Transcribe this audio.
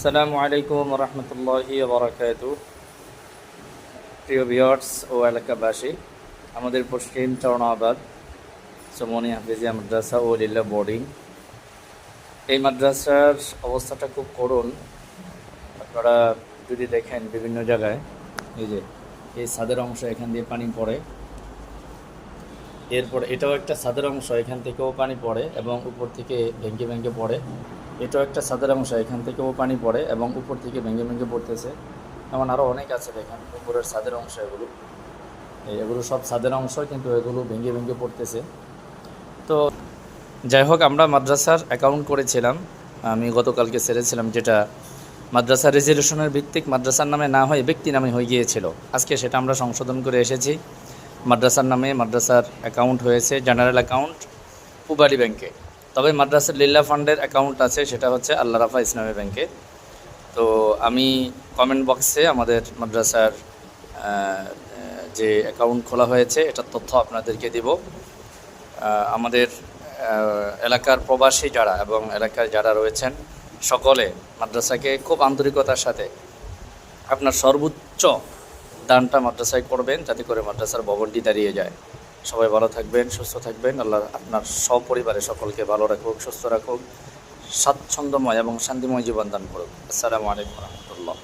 আসসালামু আলাইকুম রহমতুল্লাহি বারাকাতু। প্রিয় ভিউয়ার্স ও এলাকাবাসী, আমাদের পশ্চিম চরণাবাদ সোমনি হাফিজিয়া মাদ্রাসা ও লিল্লা বোর্ডিং, এই মাদ্রাসার অবস্থাটা খুব করুণ। আপনারা যদি দেখেন বিভিন্ন জায়গায় এই যে এই ছাদের অংশ, এখান দিয়ে পানি পড়ে, এরপর এটাও একটা ছাদের অংশ, এখান থেকেও পানি পড়ে এবং উপর থেকে ভেঙে ভেঙে পড়ে। এটাও একটা ছাদের অংশ, এখান থেকেও পানি পড়ে এবং উপর থেকে ভেঙে ভেঙে পড়তেছে। এমন আরও অনেক আছে, দেখেন উপরের ছাদের অংশ, এগুলো সব ছাদের অংশ, কিন্তু এগুলো ভেঙে ভেঙে পড়তেছে। তো যাই হোক, আমরা মাদ্রাসার অ্যাকাউন্ট করেছিলাম, আমি গতকালকে ছেড়েছিলাম, যেটা মাদ্রাসার রেজলিউশনের ভিত্তিক মাদ্রাসার নামে না হয়ে ব্যক্তি নামে হয়ে গিয়েছিল। আজকে সেটা আমরা সংশোধন করে এসেছি, মাদ্রাসার নামে মাদ্রাসার অ্যাকাউন্ট হয়েছে জেনারেল অ্যাকাউন্ট পুবালী ব্যাংকে। তবে মাদ্রাসার লিল্লা ফান্ডের অ্যাকাউন্ট আছে, সেটা হচ্ছে আল্লাহ রাফা ইসলামী ব্যাংকে। তো আমি কমেন্ট বক্সে আমাদের মাদ্রাসার যে অ্যাকাউন্ট খোলা হয়েছে এটার তথ্য আপনাদেরকে দিব। আমাদের এলাকার প্রবাসী যারা এবং এলাকায় যারা রয়েছেন, সকলে মাদ্রাসাকে খুব আন্তরিকতার সাথে আপনার সর্বোচ্চ দানটা মাদ্রাসায় করবেন, যাতে করে মাদ্রাসার ভবনটি দাঁড়িয়ে যায়। সবাই ভালো থাকবেন, সুস্থ থাকবেন। আল্লাহ আপনার সপরিবারে সকলকে ভালো রাখুক, সুস্থ রাখুক, স্বাচ্ছন্দ্যময় এবং শান্তিময় জীবন দান করুক। আসসালামু আলাইকুম রহমতুল্লাহ।